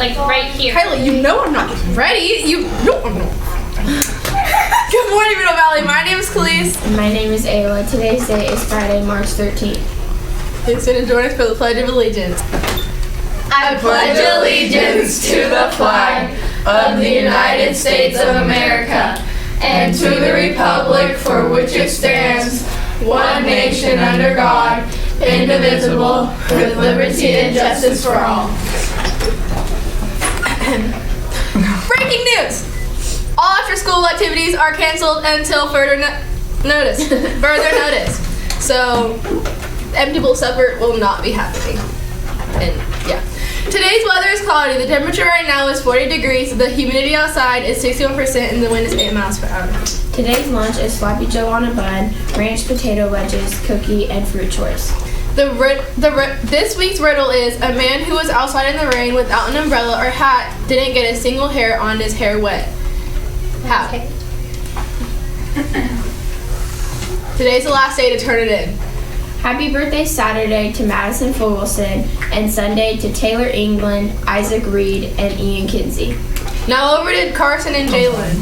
like right here. Kylie, you know I'm not ready. You know I'm not. Good morning, Middle Valley. My name is Khalees. And my name is Ayla. Today's date is Friday, March 13th. Please stand and join us for the Pledge of Allegiance. I pledge allegiance to the flag of the United States of America and to the republic for which it stands, one nation under God, indivisible, with liberty and justice for all. Breaking news! All after-school activities are canceled until further notice. So, empty bowl supper will not be happening. And yeah. Today's weather is cloudy. The temperature right now is 40 degrees. The humidity outside is 61% and the wind is 8 miles per hour. Today's lunch is Sloppy Joe on a bun, ranch potato wedges, cookie, and fruit choice. This week's riddle is: a man who was outside in the rain without an umbrella or hat didn't get a single hair on his hair wet. How? Okay. Today's the last day to turn it in. Happy birthday Saturday to Madison Fogelson, and Sunday to Taylor England, Isaac Reed, and Ian Kinsey. Now over to Carson and Jalen.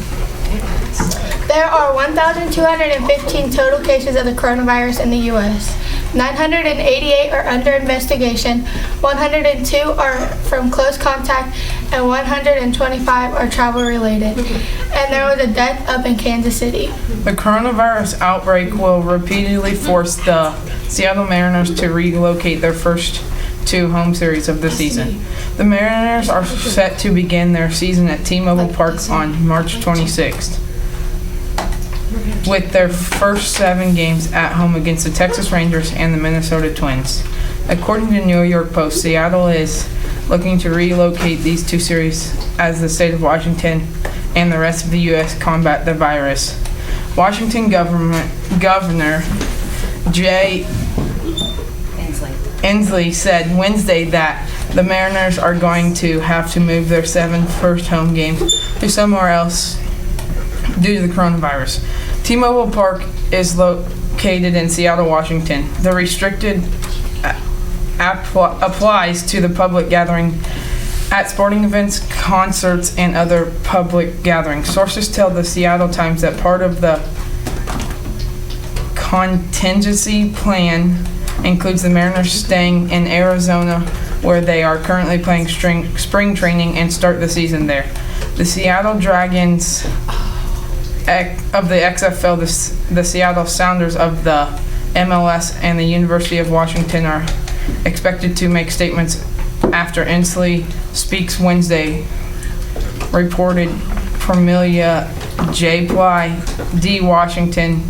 There are 1,215 total cases of the coronavirus in the U.S. 988 are under investigation, 102 are from close contact, and 125 are travel related. And there was a death up in Kansas City. The coronavirus outbreak will repeatedly force the Seattle Mariners to relocate their first two home series of the season. The Mariners are set to begin their season at T-Mobile Park on March 26th. with their first 7 games at home against the Texas Rangers and the Minnesota Twins. According to New York Post, Seattle is looking to relocate these 2 series as the state of Washington and the rest of the U.S. combat the virus. Washington Governor Jay Inslee said Wednesday that the Mariners are going to have to move their 7 first home games to somewhere else due to the coronavirus. T-Mobile Park is located in Seattle, Washington. The restricted applies to the public gathering at sporting events, concerts, and other public gatherings. Sources tell the Seattle Times that part of the contingency plan includes the Mariners staying in Arizona, where they are currently playing spring training and start the season there. The Seattle Dragons of the XFL, the Seattle Sounders of the MLS, and the University of Washington are expected to make statements after Inslee speaks Wednesday, reported Cornelia J. Ply D. Washington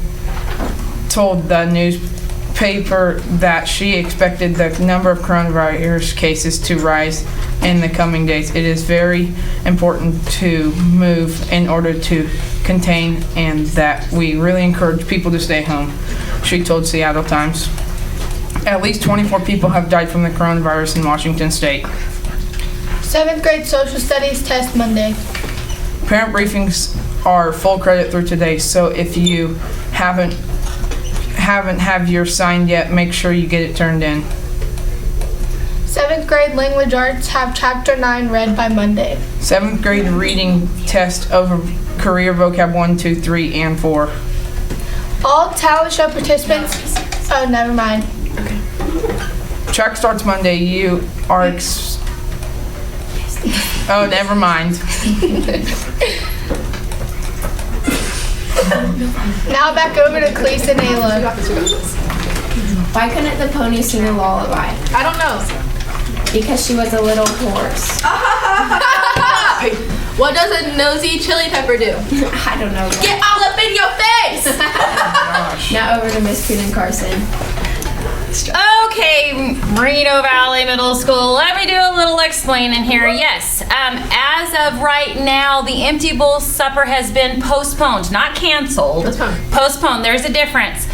told the newspaper that she expected the number of coronavirus cases to rise in the coming days. It is very important to move in order to contain, and that we really encourage people to stay home, she told Seattle Times. At least 24 people have died from the coronavirus in Washington State. 7th grade social studies test Monday. Parent briefings are full credit through today, so if you haven't have yours signed yet, make sure you get it turned in. 7th grade language arts have chapter 9 read by Monday. 7th grade reading test over career vocab 1, 2, 3, and 4. All talent show participants, oh, never mind. Track starts Monday. You are oh, never mind. Now back over to Khalees and Ayla. Why couldn't the pony sing a lullaby? I don't know. Because she was a little horse. What does a nosy chili pepper do? I don't know. Get all up in your face! Now over to Miss Coon and Carson. Okay, Reno Valley Middle School, let me do a little explaining here. Yes, as of right now, the empty bowl supper has been postponed, not canceled. That's fine. Postponed, there's a difference.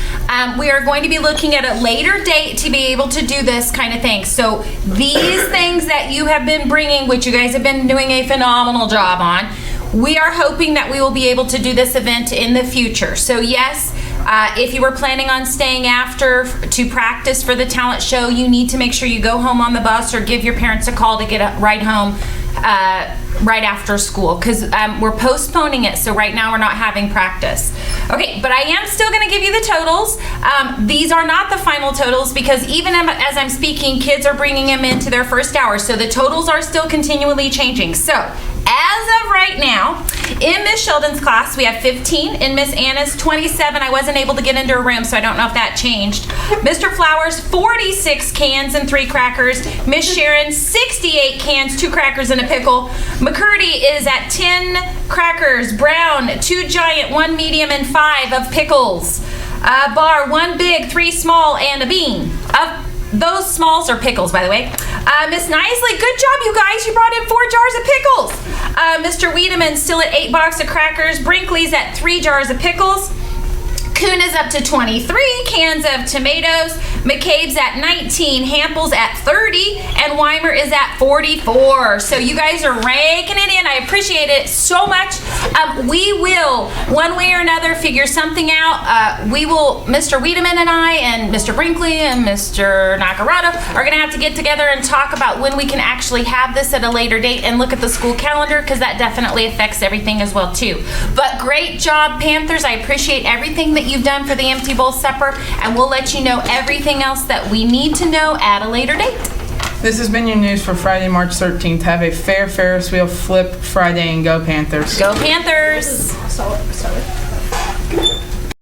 We are going to be looking at a later date to be able to do this kind of thing. So these things that you have been bringing, which you guys have been doing a phenomenal job on, we are hoping that we will be able to do this event in the future. So yes, if you were planning on staying after to practice for the talent show, you need to make sure you go home on the bus or give your parents a call to get a ride home. right after school, because we're postponing it, so right now we're not having practice. Okay, but I am still going to give you the totals. These are not the final totals, because even as I'm speaking, kids are bringing them into their first hour, so the totals are still continually changing. So as of right now, in Miss Sheldon's class, we have 15. In Miss Anna's, 27. I wasn't able to get into her room, so I don't know if that changed. Mr. Flowers, 46 cans and 3 crackers. Miss Sharon, 68 cans, 2 crackers and a pickle. McCurdy is at 10 crackers. Brown, 2 giant, 1 medium, and 5 of pickles. Barr, 1 big, 3 small, and a bean. Those smalls are pickles, by the way. Miss Nisley, good job, you guys. You brought in 4 jars of pickles. Mr. Wiedemann still at 8 boxes of crackers. Brinkley's at 3 jars of pickles. Kuhn is up to 23 cans of tomatoes. McCabe's at 19. Hampel's at 30. And Weimer is at 44. So you guys are raking it in. I appreciate it so much. We will, one way or another, figure something out. We will, Mr. Wiedemann and I and Mr. Brinkley and Mr. Nakarado are going to have to get together and talk about when we can actually have this at a later date and look at the school calendar, because that definitely affects everything as well too. But great job, Panthers. I appreciate everything that you've done for the Empty Bowl Supper, and we'll let you know everything else that we need to know at a later date. This has been your news for Friday, March 13th. Have a fair Ferris wheel flip Friday and go Panthers. Go Panthers! Solid.